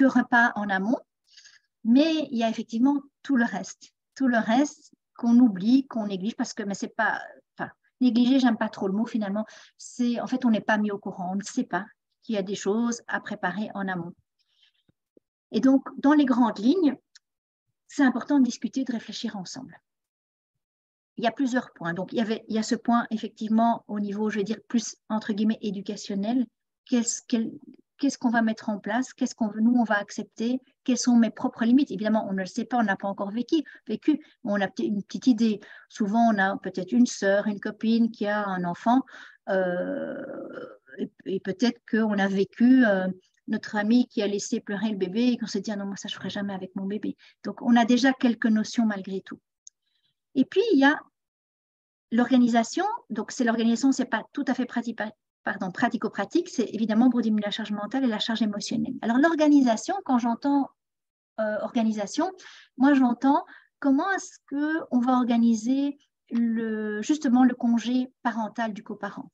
repas en amont. Mais il y a effectivement tout le reste. Tout le reste qu'on oublie, qu'on néglige, parce que, mais c'est pas, enfin, négliger, j'aime pas trop le mot finalement. En fait, on n'est pas mis au courant, on ne sait pas qu'il y a des choses à préparer en amont. Et donc, dans les grandes lignes, c'est important de discuter, de réfléchir ensemble. Il y a plusieurs points. Donc, il y a ce point, effectivement, au niveau, je vais dire, plus, entre guillemets, éducationnel. Qu'est-ce qu'on va mettre en place? Qu'est-ce nous, on va accepter? Quelles sont mes propres limites? Évidemment, on ne le sait pas, on n'a pas encore vécu, mais on a une petite idée. Souvent, on a peut-être une sœur, une copine qui a un enfant, et peut-être qu'on a vécu notre ami qui a laissé pleurer le bébé et qu'on s'est dit, ah non, moi, ça, je ne ferai jamais avec mon bébé. Donc, on a déjà quelques notions malgré tout. Et puis, il y a l'organisation. Donc, l'organisation, ce n'est pas tout à fait pratico-pratique, c'est évidemment pour diminuer la charge mentale et la charge émotionnelle. Alors, l'organisation, quand j'entends organisation, moi, j'entends comment est-ce qu'on va organiser justement le congé parental du coparent.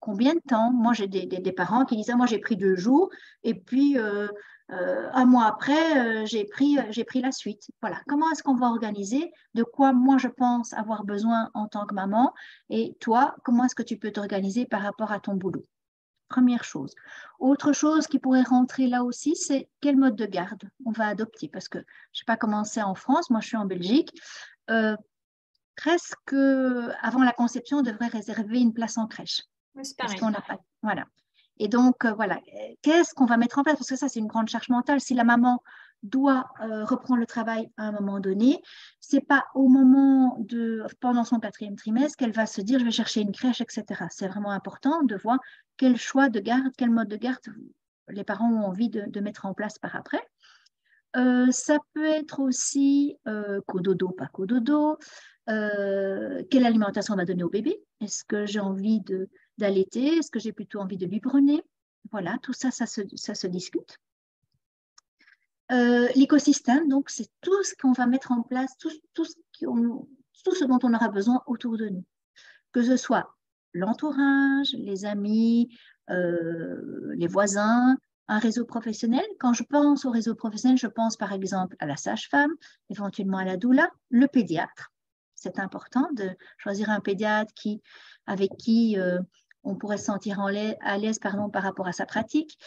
combien de temps? Moi, j'ai des parents qui disent, ah, moi, j'ai pris 2 jours et puis un mois après, j'ai pris la suite. Voilà. Comment est-ce qu'on va organiser? De quoi moi, je pense avoir besoin en tant que maman? Et toi, comment est-ce que tu peux t'organiser par rapport à ton boulot? Première chose. Autre chose qui pourrait rentrer là aussi, c'est quel mode de garde on va adopter. Parce que je ne sais pas comment c'est en France, moi je suis en Belgique. Presque avant la conception, on devrait réserver une place en crèche. Oui, c'est Parce pareil. qu'on n'a pas. Voilà. Et donc, voilà. Qu'est-ce qu'on va mettre en place? Parce que ça, c'est une grande charge mentale. Si la maman doit reprendre le travail à un moment donné, c'est pas pendant son 4e trimestre qu'elle va se dire, je vais chercher une crèche, etc. C'est vraiment important de voir quel choix de garde, quel mode de garde les parents ont envie de mettre en place par après. Ça peut être aussi cododo, pas cododo. Quelle alimentation on va donner au bébé? Est-ce que j'ai envie d'allaiter? Est-ce que j'ai plutôt envie de biberonner? Voilà, tout ça, ça se discute. L'écosystème, donc, c'est tout ce qu'on va mettre en place, tout ce dont on aura besoin autour de nous. Que ce soit l'entourage, les amis, les voisins, un réseau professionnel. Quand je pense au réseau professionnel, je pense par exemple à la sage-femme, éventuellement à la doula, le pédiatre. C'est important de choisir un pédiatre avec qui on pourrait se sentir à l'aise par rapport à sa pratique.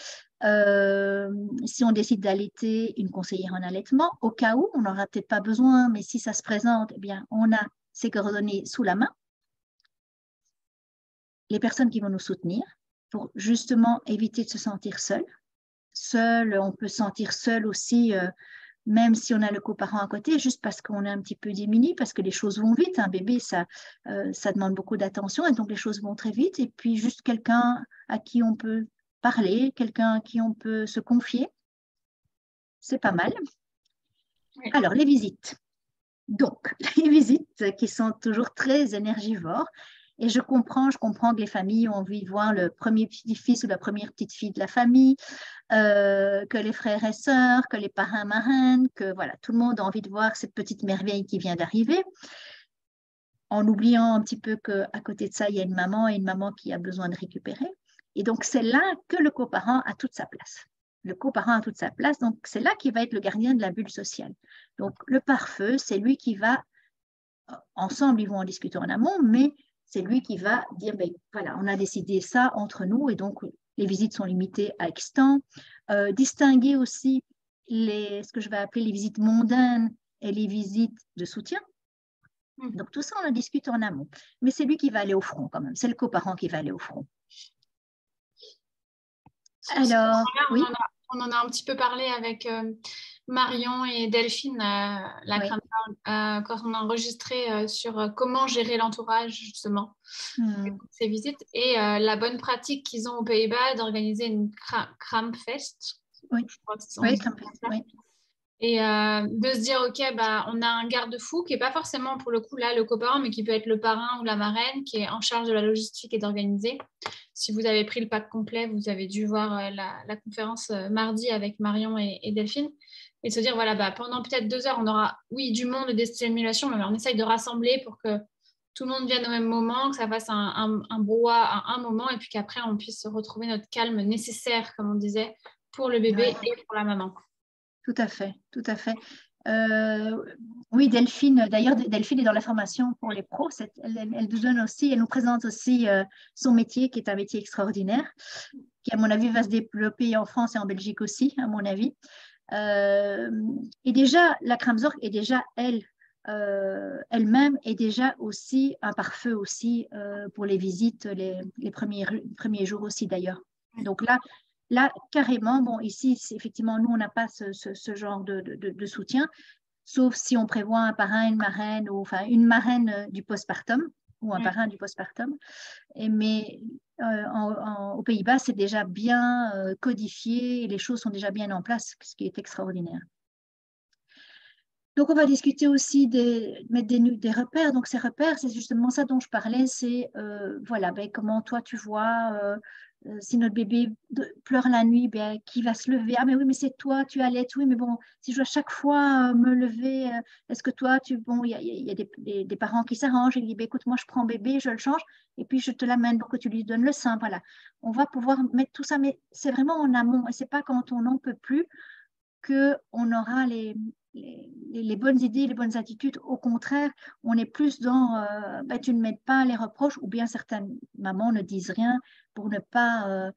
Si on décide d'allaiter, une conseillère en allaitement, au cas où, on n'aura peut-être pas besoin, mais si ça se présente, eh bien, on a ses coordonnées sous la main. Les personnes qui vont nous soutenir pour justement éviter de se sentir seul. Seul, on peut se sentir seul aussi, même si on a le coparent à côté, juste parce qu'on est un petit peu démuni, parce que les choses vont vite. Un bébé, ça demande beaucoup d'attention et donc les choses vont très vite. Et puis juste quelqu'un à qui on peut parler, quelqu'un à qui on peut se confier, c'est pas mal. Oui. Alors, les visites. Donc, les visites qui sont toujours très énergivores. Et je comprends que les familles ont envie de voir le premier petit-fils ou la première petite-fille de la famille, que les frères et sœurs, que les parrains marraines, que voilà, tout le monde a envie de voir cette petite merveille qui vient d'arriver, en oubliant un petit peu qu'à côté de ça, il y a une maman qui a besoin de récupérer. Et donc, c'est là que le coparent a toute sa place. Le coparent a toute sa place, donc c'est là qu'il va être le gardien de la bulle sociale. Donc, le pare-feu, c'est lui qui va, ensemble, ils vont en discuter en amont, mais c'est lui qui va dire, ben, voilà, on a décidé ça entre nous et donc les visites sont limitées à X temps. Distinguer aussi ce que je vais appeler les visites mondaines et les visites de soutien. Donc tout ça, on en discute en amont. Mais c'est lui qui va aller au front quand même. C'est le coparent qui va aller au front. Alors, oui. On en a un petit peu parlé avec Marion et Delphine, quand on a enregistré sur comment gérer l'entourage, justement, ces visites. Et la bonne pratique qu'ils ont aux Pays-Bas d'organiser une Kramfest. Oui, Kramfest, oui. Et de se dire, OK, bah, on a un garde-fou qui n'est pas forcément, pour le coup, là, le coparent, mais qui peut être le parrain ou la marraine, qui est en charge de la logistique et d'organiser. Si vous avez pris le pack complet, vous avez dû voir la conférence mardi avec Marion et Delphine. Et de se dire, voilà, bah, pendant peut-être 2 heures, on aura, oui, du monde et des stimulations, mais on essaye de rassembler pour que tout le monde vienne au même moment, que ça fasse un brouhaha à un moment, et puis qu'après, on puisse retrouver notre calme nécessaire, comme on disait, pour le bébé et pour la maman. Tout à fait, tout à fait. Oui, Delphine, d'ailleurs, Delphine est dans la formation pour les pros. Elle nous donne aussi, elle nous présente aussi son métier, qui est un métier extraordinaire, qui, à mon avis, va se développer en France et en Belgique aussi, à mon avis. Et déjà, la Kramzorg est déjà, elle-même, est déjà aussi un pare-feu aussi pour les visites, les premiers jours aussi, d'ailleurs. Donc là, carrément, bon, ici, effectivement, nous, on n'a pas ce genre de soutien, sauf si on prévoit un parrain, une marraine, ou enfin une marraine du postpartum, ou un parrain du postpartum. Mais aux Pays-Bas, c'est déjà bien codifié, et les choses sont déjà bien en place, ce qui est extraordinaire. Donc, on va discuter aussi mettre des repères. Donc, ces repères, c'est justement ça dont je parlais, c'est voilà, ben, comment toi, tu vois si notre bébé pleure la nuit, ben, qui va se lever? Ah, mais oui, mais c'est toi, tu allaites. Oui, mais bon, si je dois chaque fois me lever, est-ce que toi, bon, il y a des parents qui s'arrangent. Ils disent, ben, écoute, moi, je prends bébé, je le change, et puis je te l'amène pour que tu lui donnes le sein. Voilà. On va pouvoir mettre tout ça, mais c'est vraiment en amont. Et c'est pas quand on n'en peut plus qu'on aura les bonnes idées, les bonnes attitudes. Au contraire, on est plus dans ben, tu ne m'aides pas, les reproches, ou bien certaines mamans ne disent rien pour ne pas,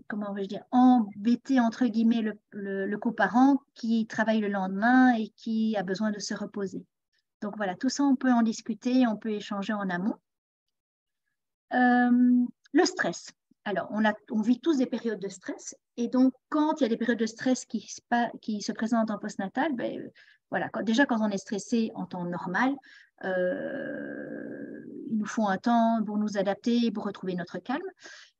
comment vais-je dire, embêter entre guillemets le coparent qui travaille le lendemain et qui a besoin de se reposer. Donc voilà, tout ça, on peut en discuter, on peut échanger en amont. Le stress. Alors, on vit tous des périodes de stress. Et donc, quand il y a des périodes de stress qui se présentent en postnatal, ben, voilà, déjà quand on est stressé en temps normal, il nous faut un temps pour nous adapter, pour retrouver notre calme.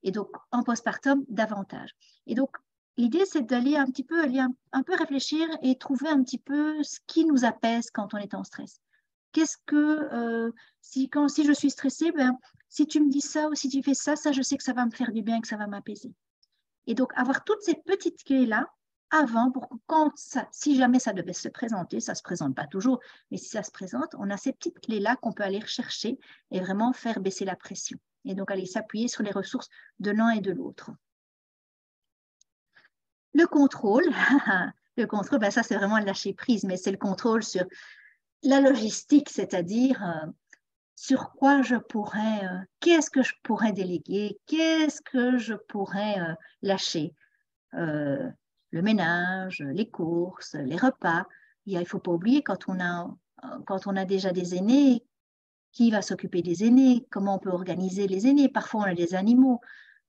Et donc, en postpartum, davantage. Et donc, l'idée, c'est d'aller un petit peu, un peu réfléchir et trouver un petit peu ce qui nous apaise quand on est en stress. Qu'est-ce que, si je suis stressée, ben, si tu me dis ça ou si tu fais ça, je sais que ça va me faire du bien, que ça va m'apaiser. Et donc, avoir toutes ces petites clés-là avant, pour que si jamais ça devait se présenter, ça ne se présente pas toujours, mais si ça se présente, on a ces petites clés-là qu'on peut aller rechercher et vraiment faire baisser la pression. Et donc, aller s'appuyer sur les ressources de l'un et de l'autre. Le contrôle, le contrôle, ben ça, c'est vraiment le lâcher prise, mais c'est le contrôle sur la logistique, c'est-à-dire sur quoi je pourrais, qu'est-ce que je pourrais déléguer, qu'est-ce que je pourrais lâcher. Le ménage, les courses, les repas. Il ne faut pas oublier quand on a déjà des aînés, qui va s'occuper des aînés, comment on peut organiser les aînés. Parfois, on a des animaux.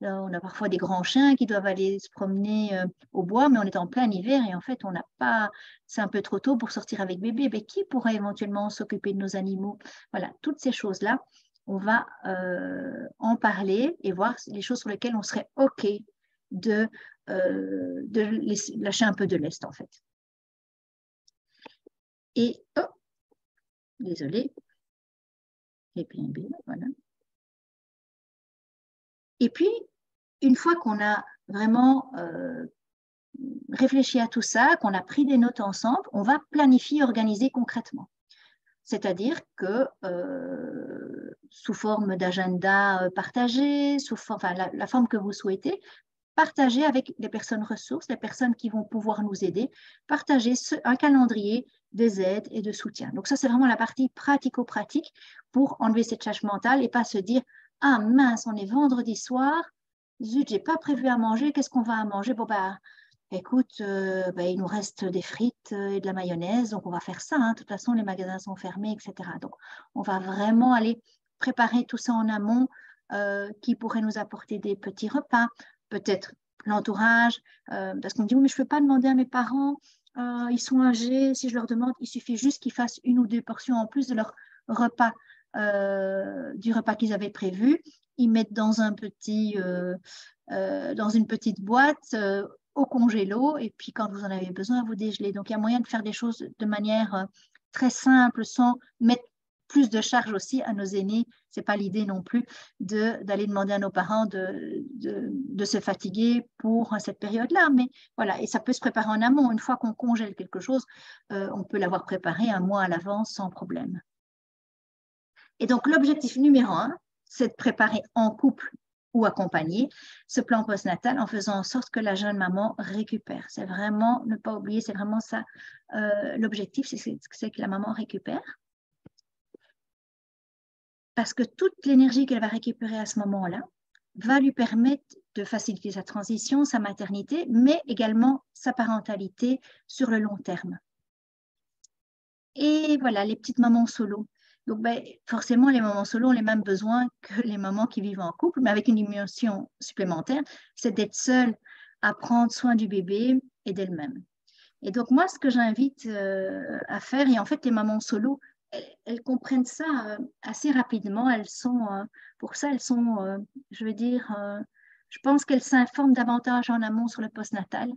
Là, on a parfois des grands chiens qui doivent aller se promener au bois, mais on est en plein hiver et en fait, on n'a pas, c'est un peu trop tôt pour sortir avec bébé. Mais qui pourrait éventuellement s'occuper de nos animaux? Voilà, toutes ces choses-là, on va en parler et voir les choses sur lesquelles on serait OK de lâcher un peu de lest, en fait. Et, oh, désolée. Et puis, voilà. Et puis, une fois qu'on a vraiment réfléchi à tout ça, qu'on a pris des notes ensemble, on va planifier, organiser concrètement. C'est-à-dire que sous forme d'agenda partagé, enfin, la forme que vous souhaitez, partager avec les personnes ressources, les personnes qui vont pouvoir nous aider, partager un calendrier des aides et de soutien. Donc ça, c'est vraiment la partie pratico-pratique pour enlever cette charge mentale et pas se dire « Ah mince, on est vendredi soir, zut, j'ai pas prévu à manger, qu'est-ce qu'on va à manger? Bon, bah, écoute, il nous reste des frites et de la mayonnaise, donc on va faire ça. Hein. De toute façon, les magasins sont fermés, etc. Donc, on va vraiment aller préparer tout ça en amont qui pourrait nous apporter des petits repas, peut-être l'entourage, parce qu'on me dit, oui, mais je ne peux pas demander à mes parents, ils sont âgés, si je leur demande, il suffit juste qu'ils fassent 1 ou 2 portions en plus de leur repas, du repas qu'ils avaient prévu. Ils mettent dans une petite boîte au congélo, et puis quand vous en avez besoin, vous dégelez. Donc, il y a moyen de faire des choses de manière très simple, sans mettre plus de charge aussi à nos aînés. Ce n'est pas l'idée non plus d'aller demander à nos parents de se fatiguer pour cette période-là. Mais voilà, et ça peut se préparer en amont. Une fois qu'on congèle quelque chose, on peut l'avoir préparé 1 mois à l'avance sans problème. Et donc, l'objectif numéro 1, c'est de préparer en couple ou accompagné ce plan postnatal en faisant en sorte que la jeune maman récupère. C'est vraiment, ne pas oublier, c'est vraiment ça, l'objectif, c'est que la maman récupère. Parce que toute l'énergie qu'elle va récupérer à ce moment-là va lui permettre de faciliter sa transition, sa maternité, mais également sa parentalité sur le long terme. Et voilà, les petites mamans solo. Donc, forcément, les mamans solo ont les mêmes besoins que les mamans qui vivent en couple, mais avec une dimension supplémentaire, c'est d'être seule à prendre soin du bébé et d'elle-même. Et donc, moi, ce que j'invite à faire, et en fait, les mamans solo, elles comprennent ça assez rapidement. Pour ça, elles sont, je veux dire, je pense qu'elles s'informent davantage en amont sur le postnatal.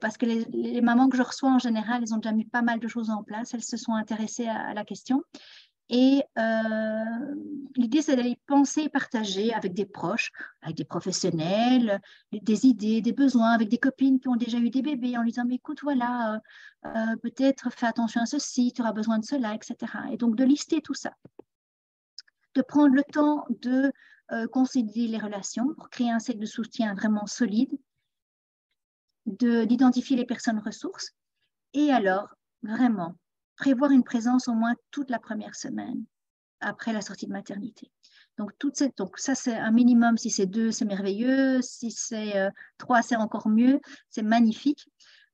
Parce que les mamans que je reçois en général, elles ont déjà mis pas mal de choses en place, elles se sont intéressées à la question Et l'idée, c'est d'aller penser et partager avec des proches, avec des professionnels, des idées, des besoins, avec des copines qui ont déjà eu des bébés, en lui disant, mais écoute, voilà, peut-être fais attention à ceci, tu auras besoin de cela, etc. Et donc, de lister tout ça, de prendre le temps de consolider les relations pour créer un cercle de soutien vraiment solide, d'identifier les personnes ressources, et alors, vraiment, prévoir une présence au moins toute la première semaine après la sortie de maternité. Donc, donc ça, c'est un minimum. Si c'est 2, c'est merveilleux. Si c'est 3, c'est encore mieux. C'est magnifique.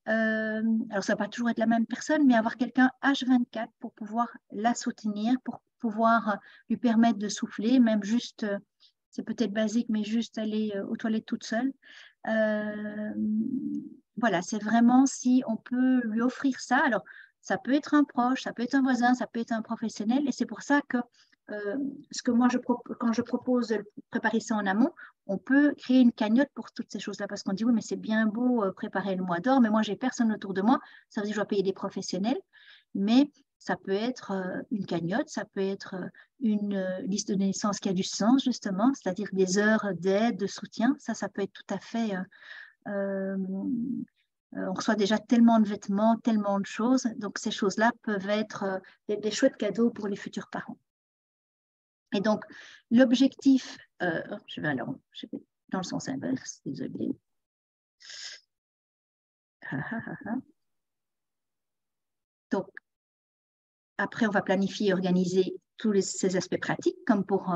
Alors, ça ne va pas toujours être la même personne, mais avoir quelqu'un H24 pour pouvoir la soutenir, pour pouvoir lui permettre de souffler, même juste, c'est peut-être basique, mais juste aller aux toilettes toute seule. Voilà, c'est vraiment si on peut lui offrir ça. Alors, ça peut être un proche, ça peut être un voisin, ça peut être un professionnel. Et c'est pour ça que ce que moi, quand je propose de préparer ça en amont, on peut créer une cagnotte pour toutes ces choses-là. Parce qu'on dit, oui, mais c'est bien beau préparer le mois d'or, mais moi, j'ai personne autour de moi. Ça veut dire que je dois payer des professionnels. Mais ça peut être une cagnotte, ça peut être une liste de naissance qui a du sens, justement, c'est-à-dire des heures d'aide, de soutien. Ça peut être tout à fait... on reçoit déjà tellement de vêtements, tellement de choses. Donc, ces choses-là peuvent être des chouettes cadeaux pour les futurs parents. Et donc, l'objectif, je vais dans le sens inverse, désolée. Donc, après, on va planifier et organiser tous ces aspects pratiques, comme pour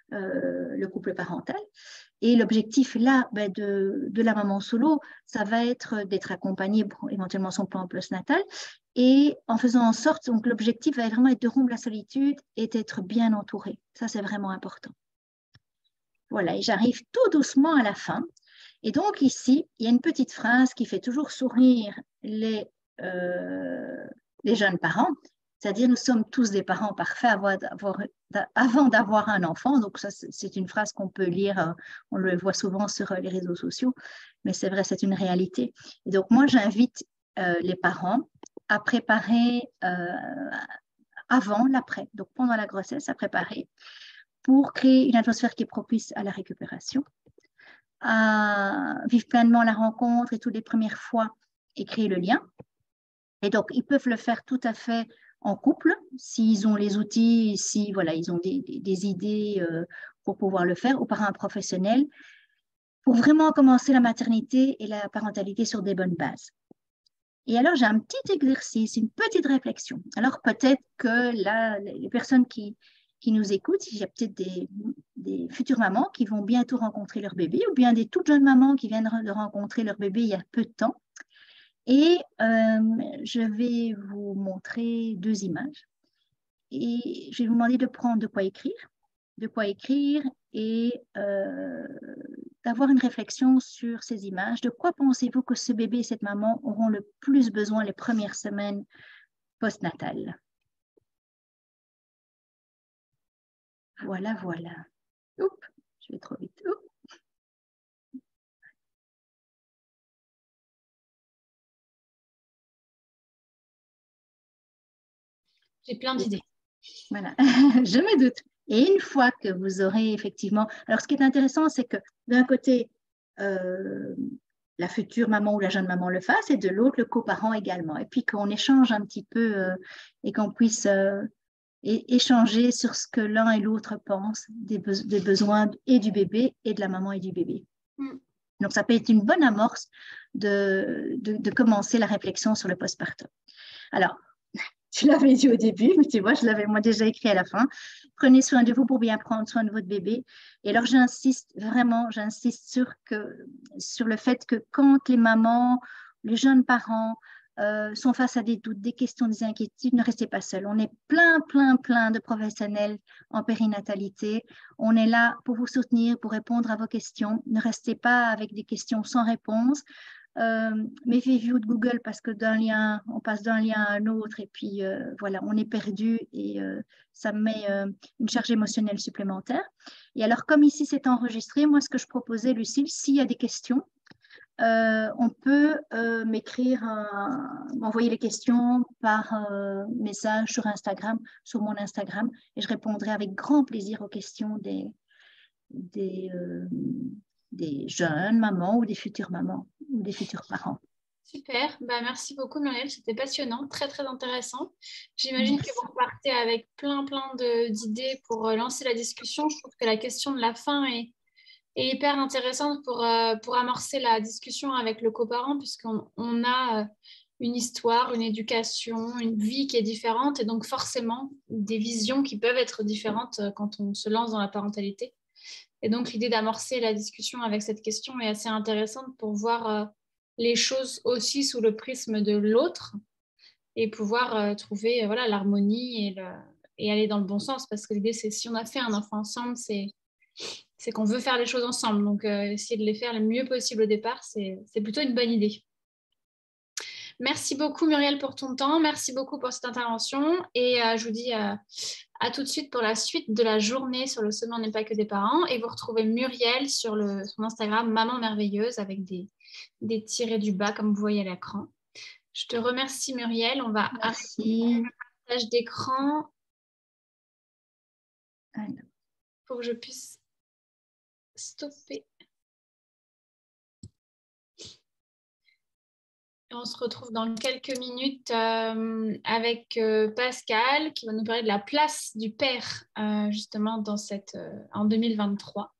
le couple parental. Et l'objectif là de la maman solo, ça va être d'être accompagnée pour éventuellement son plan postnatal. Et en faisant en sorte, donc l'objectif va vraiment être de rompre la solitude et d'être bien entourée. Ça, c'est vraiment important. Voilà, et j'arrive tout doucement à la fin. Et donc ici, il y a une petite phrase qui fait toujours sourire les jeunes parents, c'est-à-dire nous sommes tous des parents parfaits avant d'avoir un enfant. Donc ça, c'est une phrase qu'on peut lire, on le voit souvent sur les réseaux sociaux, mais c'est vrai, c'est une réalité. Et donc moi, j'invite les parents à préparer avant, l'après, donc pendant la grossesse, à préparer pour créer une atmosphère qui est propice à la récupération, à vivre pleinement la rencontre et toutes les premières fois et créer le lien. Et donc, ils peuvent le faire tout à fait en couple, s'ils ont les outils, si voilà, ils ont des idées pour pouvoir le faire, ou par un professionnel, pour vraiment commencer la maternité et la parentalité sur des bonnes bases. Et alors, j'ai un petit exercice, une petite réflexion. Alors, peut-être que là, les personnes qui nous écoutent, il y a peut-être des futures mamans qui vont bientôt rencontrer leur bébé, ou bien des toutes jeunes mamans qui viennent de rencontrer leur bébé il y a peu de temps. Et je vais vous montrer 2 images. Et je vais vous demander de prendre de quoi écrire et d'avoir une réflexion sur ces images. De quoi pensez-vous que ce bébé et cette maman auront le plus besoin les premières semaines postnatales? Voilà, voilà. Oups, je vais trop vite. Oups. J'ai plein d'idées. Voilà, je me doute. Et une fois que vous aurez effectivement... Alors, ce qui est intéressant, c'est que d'un côté, la future maman ou la jeune maman le fasse, et de l'autre, le coparent également. Et puis qu'on échange un petit peu et qu'on puisse échanger sur ce que l'un et l'autre pensent des besoins et du bébé et de la maman et du bébé. Donc, ça peut être une bonne amorce de commencer la réflexion sur le postpartum. Alors, tu l'avais dit au début, mais tu vois, je l'avais moi déjà écrit à la fin. Prenez soin de vous pour bien prendre soin de votre bébé. Et alors, j'insiste sur le fait que quand les mamans, les jeunes parents sont face à des doutes, des questions, des inquiétudes, ne restez pas seuls. On est plein de professionnels en périnatalité. On est là pour vous soutenir, pour répondre à vos questions. Ne restez pas avec des questions sans réponse. Méfiez-vous de Google parce que on passe d'un lien à un autre et puis voilà, on est perdu et ça met une charge émotionnelle supplémentaire. Et alors, comme ici c'est enregistré, moi ce que je proposais, Lucille, s'il y a des questions, on peut m'envoyer les questions par message sur Instagram, sur mon Instagram, et je répondrai avec grand plaisir aux questions des jeunes mamans ou des futures mamans ou des futurs parents. Super, bah, merci beaucoup Muriel, c'était passionnant, très très intéressant. J'imagine que vous partez avec plein d'idées pour lancer la discussion. Je trouve que la question de la fin est hyper intéressante pour amorcer la discussion avec le coparent, puisqu'on a une histoire, une éducation, une vie qui est différente et donc forcément des visions qui peuvent être différentes quand on se lance dans la parentalité. Et donc l'idée d'amorcer la discussion avec cette question est assez intéressante pour voir les choses aussi sous le prisme de l'autre et pouvoir trouver l'harmonie et aller dans le bon sens, parce que l'idée c'est, si on a fait un enfant ensemble, c'est qu'on veut faire les choses ensemble. Donc, essayer de les faire le mieux possible au départ, c'est plutôt une bonne idée. Merci beaucoup, Muriel, pour ton temps. Merci beaucoup pour cette intervention. Et je vous dis à tout de suite pour la suite de la journée sur le sommet n'est pas que des parents. Et vous retrouvez Muriel sur son Instagram, Maman Merveilleuse, avec des tirés du bas, comme vous voyez à l'écran. Je te remercie, Muriel. On va arrêter le partage d'écran pour que je puisse stopper. Et on se retrouve dans quelques minutes avec Pascal qui va nous parler de la place du père justement en 2023.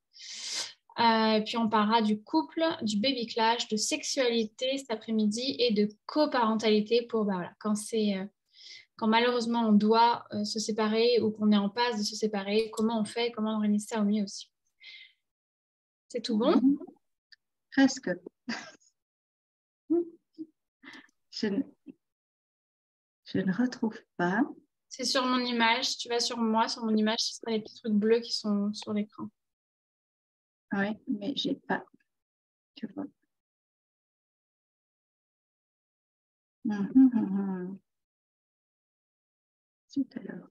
Et puis on parlera du couple, du baby clash, de sexualité cet après-midi et de coparentalité pour quand malheureusement on doit se séparer ou qu'on est en passe de se séparer, comment on fait, comment on organise ça au mieux aussi. C'est tout bon? Presque. Je ne retrouve pas. C'est sur mon image. Tu vas sur moi, sur mon image, ce sera les petits trucs bleus qui sont sur l'écran. Oui, mais j'ai pas. Tu vois. Tout à l'heure.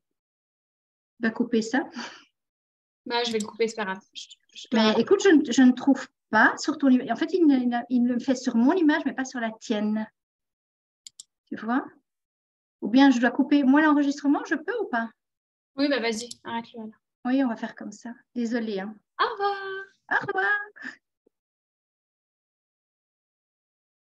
Tu vas couper ça? Bah, je vais le couper, c'est pas grave. Mais écoute, je ne trouve pas sur ton image. En fait, il le fait sur mon image, mais pas sur la tienne. Tu vois? Ou bien je dois couper moi l'enregistrement, je peux ou pas? Oui, bah vas-y, arrête-le. Oui, on va faire comme ça. Désolée. Hein. Au revoir. Au revoir.